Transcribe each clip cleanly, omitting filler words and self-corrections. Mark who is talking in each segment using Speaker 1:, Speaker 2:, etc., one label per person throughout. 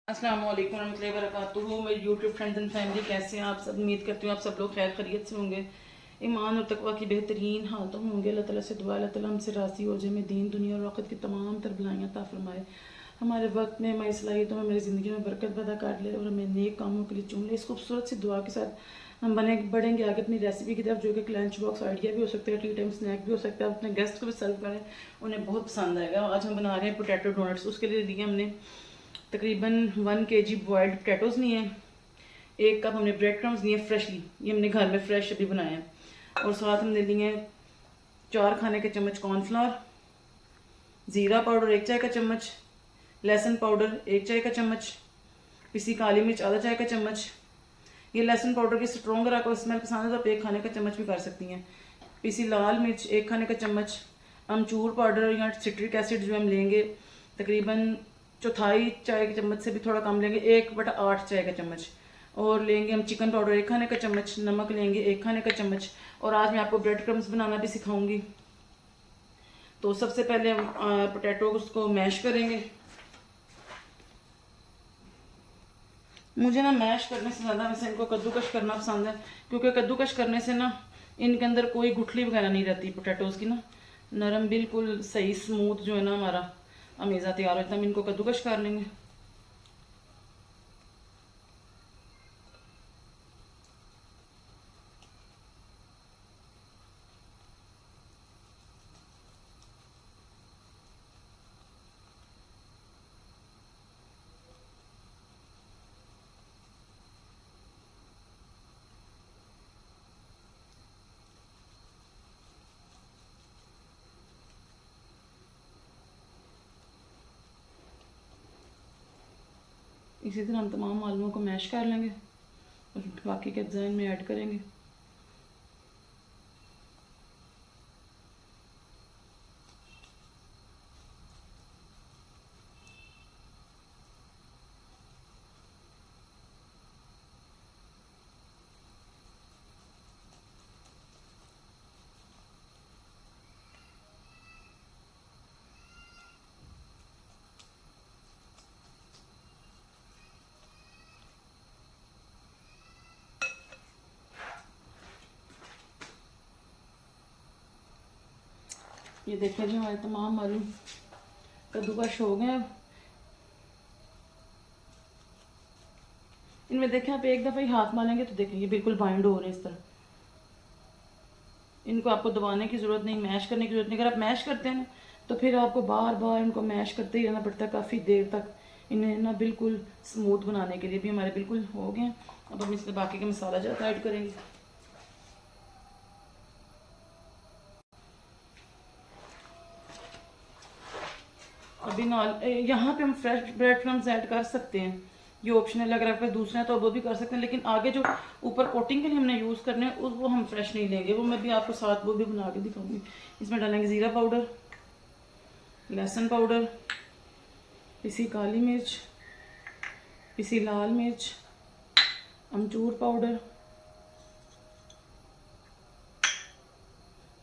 Speaker 1: अस्सलाम वालेकुम रहमतुल्लाहि व बरकातुहू। मेरे यूट्यूब फ्रेंड्स एंड फैमिली कैसे हैं आप सब। उम्मीद करती हूँ आप सब लोग खैर खैरियत से होंगे, ईमान और तकवा की बेहतरीन हालतों में होंगे। अल्लाह ताला से दुआ, अल्लाह ताला हमसे राज़ी हो जाए, हमें दीन दुनिया और वक़्त की तमाम तर भलाइयाँ अता फरमाए, हमारे वक्त में हमारी सलाहियतों में हमारी ज़िंदगी में बरकत पैदा कर ले और हमें नेक कामों के लिए चुन ले। इस खूबसूरत सी दुआ के साथ हम बढ़ेंगे आगे अपनी रेसिपी की तरफ, जो कि एक लंच बॉक्स आइडिया भी हो सकता है, टी टाइम स्नैक भी हो सकता है। आप अपने गेस्ट को भी सर्व करें, उन्हें बहुत पसंद आएगा। आज हम बना रहे हैं पोटैटो डोनट्स। उसके लिए लिए हमने तकरीबन 1 kg बॉयल्ड पोटैटोज़ लिए हैं, 1 कप हमने ब्रेड क्रम्स लिए फ्रेशली, ये हमने घर में फ्रेश अभी बनाए हैं। और साथ हमने लिए 4 खाने के चम्मच कॉर्नफ्लावर, ज़ीरा पाउडर 1 चाय का चम्मच, लहसुन पाउडर 1 चाय का चम्मच, पिसी काली मिर्च आधा चाय का चम्मच। ये लहसुन पाउडर की स्ट्रॉन्ग अगर आपको स्मेल पसंद है तो आप 1 खाने का चम्मच भी कर सकती हैं। पिसी लाल मिर्च 1 खाने का चम्मच, अमचूर पाउडर या सिट्रिक एसिड जो हम लेंगे तकरीबन चौथाई चाय के चम्मच से भी थोड़ा कम लेंगे, 1/8 चाय का चम्मच। और लेंगे हम चिकन पाउडर 1 खाने का चम्मच, नमक लेंगे 1 खाने का चम्मच। और आज मैं आपको ब्रेड क्रम्स बनाना भी सिखाऊंगी। तो सबसे पहले हम पोटैटोज को मैश करेंगे। मुझे ना मैश करने से ज़्यादा वैसे इनको कद्दूकश करना पसंद है, क्योंकि कद्दूकश करने से ना इनके अंदर कोई गुठली वगैरह नहीं रहती पोटैटोज़ की ना, नरम बिल्कुल सही स्मूथ जो है ना हमारा अमेज़ा तैयार होता है। हम इनको कद्दूकश कर लेंगे। इसी तरह हम तमाम आलूओं को मैश कर लेंगे और बाकी के डिज़ाइन में ऐड करेंगे। ये देखिए जो हमारे तमाम आलू कद्दूकश हो गए। इनमें देखें आप एक दफ़ा ही हाथ मारेंगे तो देखें ये बिल्कुल बाइंड हो रहे हैं इस तरह। इनको आपको दबाने की ज़रूरत नहीं, मैश करने की ज़रूरत नहीं। अगर आप मैश करते हैं ना तो फिर आपको बार बार इनको मैश करते ही रहना पड़ता है काफ़ी देर तक, इन्हें ना बिल्कुल स्मूथ बनाने के लिए। भी हमारे बिल्कुल हो गए। अब हम इसमें बाकी के मसाला ज़्यादा ऐड करेंगे। अभी ना यहाँ पे हम फ्रेश ब्रेड क्रम्स ऐड कर सकते हैं, ये ऑप्शनल। अगर आपके दूसरे हैं तो वो भी कर सकते हैं, लेकिन आगे जो ऊपर कोटिंग के लिए हमने यूज़ करने हैं वो हम फ्रेश नहीं लेंगे, वो मैं भी आपको साथ वो भी बना के दिखाऊंगी। इसमें डालेंगे ज़ीरा पाउडर, लहसुन पाउडर, पिसी काली मिर्च, पिसी लाल मिर्च, अमचूर पाउडर,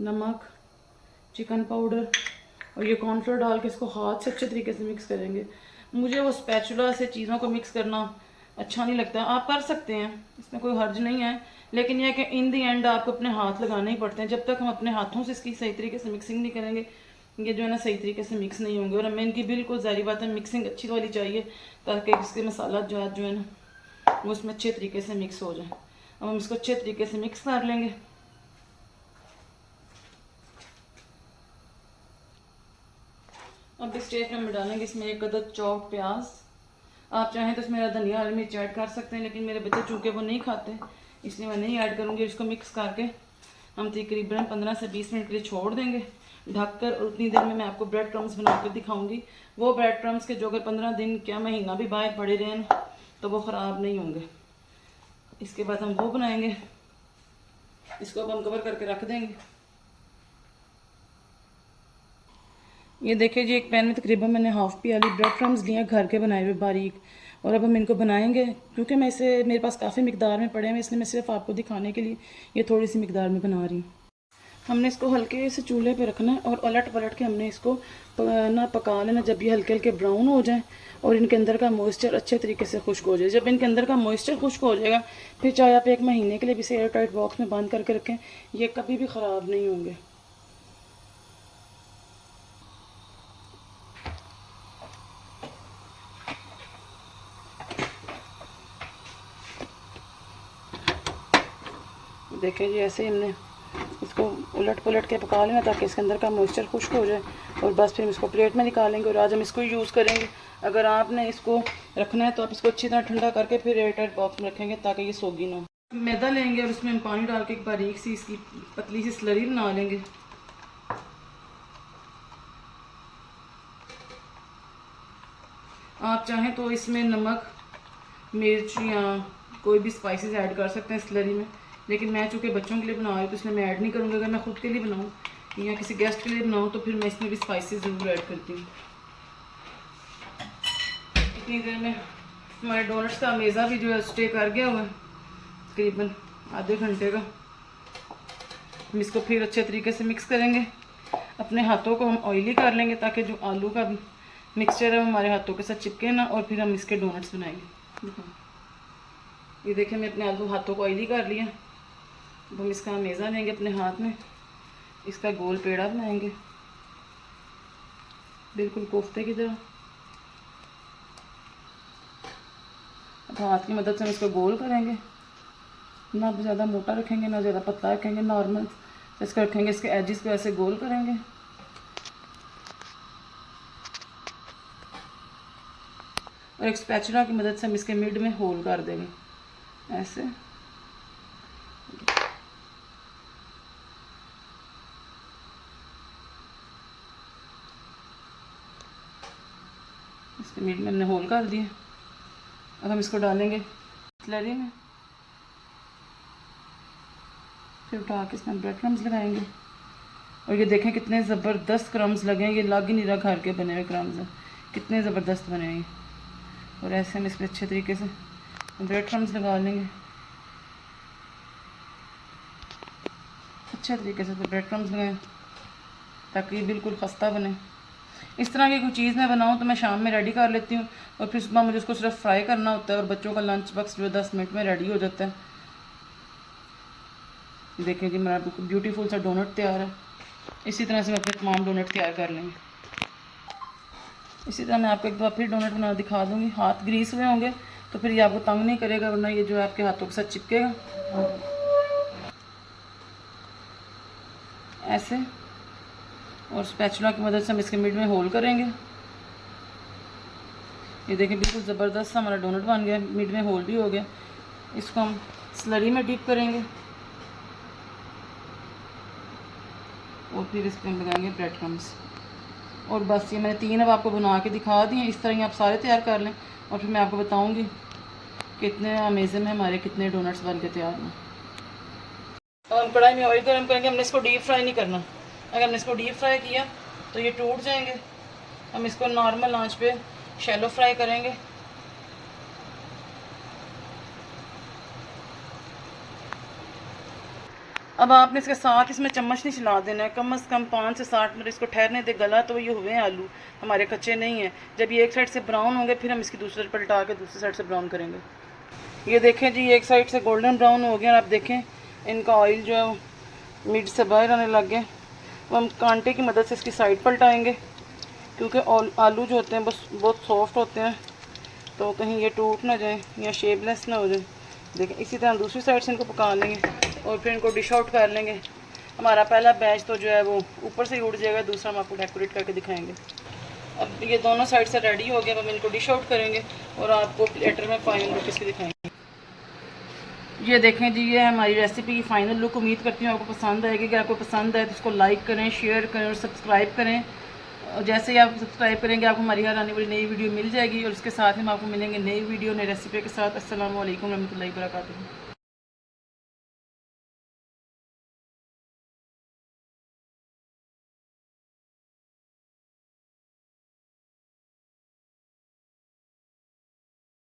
Speaker 1: नमक, चिकन पाउडर और ये कॉर्नफ्लोर डाल के इसको हाथ से अच्छे तरीके से मिक्स करेंगे। मुझे वो स्पैचुला से चीज़ों को मिक्स करना अच्छा नहीं लगता। आप कर सकते हैं, इसमें कोई हर्ज नहीं है, लेकिन यह है कि इन दी एंड आपको अपने हाथ लगाने ही पड़ते हैं। जब तक हम अपने हाथों से इसकी सही तरीके से मिक्सिंग नहीं करेंगे ये जो है ना सही तरीके से मिक्स नहीं होंगे। और हमें इनकी बिल्कुल ज़ाहिर बात है मिक्सिंग अच्छी वाली चाहिए, ताकि इसके मसाला जो है ना वो इसमें अच्छे तरीके से मिक्स हो जाए। अब हम इसको अच्छे तरीके से मिक्स कर लेंगे। अब इस स्टेज में हम डालेंगे इसमें 1 अदद चॉप प्याज। आप चाहें तो इसमें धनिया हरी मिर्च ऐड कर सकते हैं, लेकिन मेरे बच्चे चूँकि वो नहीं खाते इसलिए मैं नहीं ऐड करूँगी। इसको मिक्स करके हम तकरीबन 15 से 20 मिनट के लिए छोड़ देंगे ढककर। और उतनी देर में मैं आपको ब्रेड क्रम्स बनाकर दिखाऊंगी, वो ब्रेड क्रम्स के जो अगर 15 दिन क्या महीना भी बाहर पड़े रहें तो वो ख़राब नहीं होंगे। इसके बाद हम वो बनाएंगे, इसको अब हम कवर करके रख देंगे। ये देखिए जी, एक पैन में तकरीबन मैंने हाफ़ प्याली ब्रेड क्रम्स लिए घर के बनाए हुए बारीक। और अब हम इनको बनाएंगे, क्योंकि मैं इसे मेरे पास काफ़ी मिकदार में पड़े हैं इसलिए मैं सिर्फ आपको दिखाने के लिए ये थोड़ी सी मिकदार में बना रही हूँ। हमने इसको हल्के से चूल्हे पे रखना है और उलट पलट के हमने इसको ना पका लेना जब ये हल्के हल्के ब्राउन हो जाए और इनके अंदर का मॉइस्चर अच्छे तरीके से खुश्क हो जाए। जब इनके अंदर का मॉइस्चर खुश्क हो जाएगा फिर चाहे आप 1 महीने के लिए भी इसे एयर टाइट बॉक्स में बंद करके रखें, ये कभी भी ख़राब नहीं होंगे। देखें जी, ऐसे ही हमने इसको उलट पुलट के पका लेना ताकि इसके अंदर का मॉइस्चर खुश्क हो जाए और बस फिर हम इसको प्लेट में निकालेंगे और आज हम इसको यूज़ करेंगे। अगर आपने इसको रखना है तो आप इसको अच्छी तरह ठंडा करके फिर एयरटाइट बॉक्स में रखेंगे ताकि ये सोगी ना हो। मैदा लेंगे और उसमें हम पानी डाल के एक बारीक सी इसकी पतली सी स्लरी बना लेंगे। आप चाहें तो इसमें नमक, मिर्च या कोई भी स्पाइसेस ऐड कर सकते हैं स्लरी में, लेकिन मैं चूँकि बच्चों के लिए बना रही हूँ तो इसलिए मैं ऐड नहीं करूँगी। अगर मैं खुद के लिए बनाऊँ या किसी गेस्ट के लिए बनाऊँ तो फिर मैं इसमें भी स्पाइसेस ज़रूर ऐड करती हूँ। इतनी देर में हमारे डोनट्स का मेज़ा भी जो है स्टे कर गया हुआ है तकरीबन आधे घंटे का। हम इसको फिर अच्छे तरीके से मिक्स करेंगे। अपने हाथों को हम ऑयली कर लेंगे ताकि जो आलू का मिक्सचर है वो हमारे हाथों के साथ चिपके ना, और फिर हम इसके डोनट्स बनाएंगे। ये देखिए, मैं अपने आलू हाथों को ऑयली कर लिया। अब हम इसका मेज़ा लेंगे अपने हाथ में, इसका गोल पेड़ा बनाएंगे बिल्कुल कोफ्ते की तरह। अब हाथ की मदद से हम इसको गोल करेंगे, ना ज़्यादा मोटा रखेंगे ना ज़्यादा पतला रखेंगे, नॉर्मल इसको रखेंगे। इसके एजिस को ऐसे गोल करेंगे और एक स्पैचुला की मदद से हम इसके मिड में होल कर देंगे ऐसे। इसके मिड में हमने होल कर दिए। अब हम इसको डालेंगे स्लरी में, फिर उठा के इसमें ब्रेड क्रम्स लगाएंगे। और ये देखें कितने ज़बरदस्त क्रम्स लगे हैं, ये लग ही नहीं रहा घर के बने हुए क्रम्स हैं, कितने ज़बरदस्त बने हैं। और ऐसे हम इस पर अच्छे तरीके से ब्रेड क्रम्स लगा लेंगे, अच्छे तरीके से ब्रेड क्रम्स लगाएं ताकि ये बिल्कुल खस्ता बने। इस तरह की कोई चीज़ मैं बनाऊँ तो मैं शाम में रेडी कर लेती हूँ और फिर सुबह मुझे उसको सिर्फ फ्राई करना होता है और बच्चों का लंच बॉक्स जो 10 मिनट में रेडी हो जाता है। देखिए जी, मेरा बिल्कुल ब्यूटीफुल सा डोनट तैयार है। इसी तरह से मैं अपने तमाम डोनट तैयार कर लेंगे। इसी तरह मैं आपको एक बार फिर डोनट बना दिखा दूँगी। हाथ ग्रीस हुए होंगे तो फिर ये आपको तंग नहीं करेगा, वरना ये जो है आपके हाथों के साथ चिपकेगा ऐसे। और स्पैचुला की मदद से हम इसके मिड में होल करेंगे। ये देखिए बिल्कुल ज़बरदस्त सा हमारा डोनट बन गया, मिड में होल भी हो गया। इसको हम स्लरी में डिप करेंगे और फिर इस पर हम लगाएंगे ब्रेड क्रम्स। और बस ये मैंने 3 अब आपको बना के दिखा दिए। इस तरह ही आप सारे तैयार कर लें और फिर मैं आपको बताऊँगी कितने अमेजिंग है हमारे कितने डोनट्स बन के तैयार हैं। अब हम कढ़ाई में ऑयल गर्म करेंगे। हमने इसको डीप फ्राई नहीं करना, अगर हमने इसको डीप फ्राई किया तो ये टूट जाएंगे। हम इसको नॉर्मल आंच पे शैलो फ्राई करेंगे। अब आपने इसके साथ इसमें चम्मच नहीं चला देना है, कम से कम 5 से 7 मिनट इसको ठहरने दे। गला तो ये हुए हैं आलू हमारे, कच्चे नहीं हैं। जब ये एक साइड से ब्राउन होंगे फिर हम इसकी दूसरी साइड पलटा के दूसरी साइड से ब्राउन करेंगे। ये देखें जी, एक साइड से गोल्डन ब्राउन हो गया और आप देखें इनका ऑयल जो है मिड से बाहर आने लग गया। तो हम कांटे की मदद से इसकी साइड पलटाएंगे क्योंकि आलू जो होते हैं बस बहुत सॉफ्ट होते हैं, तो कहीं ये टूट ना जाए या शेपलेस ना हो जाए। देखें, इसी तरह दूसरी साइड से इनको पका लेंगे और फिर इनको डिश आउट कर लेंगे। हमारा पहला बैच तो जो है वो ऊपर से ही उड़ जाएगा, दूसरा हम आपको डेकोरेट करके दिखाएंगे। अब ये दोनों साइड से रेडी हो गया, अब हम इनको डिश आउट करेंगे और आपको प्लेटर में फाइनल लुक इसकी दिखाएंगे। ये देखें जी, ये हमारी रेसिपी की फ़ाइनल लुक। उम्मीद करती हूँ आपको पसंद आएगी। अगर आपको पसंद आए तो उसको लाइक करें, शेयर करें और सब्सक्राइब करें। और जैसे ही आप सब्सक्राइब करेंगे आपको हमारी हर आने वाली नई वीडियो मिल जाएगी और उसके साथ ही हम आपको मिलेंगे नई वीडियो नई रेसिपी के साथ। अस्सलाम वालेकुम रहमतुल्लाहि व बरकातुहू।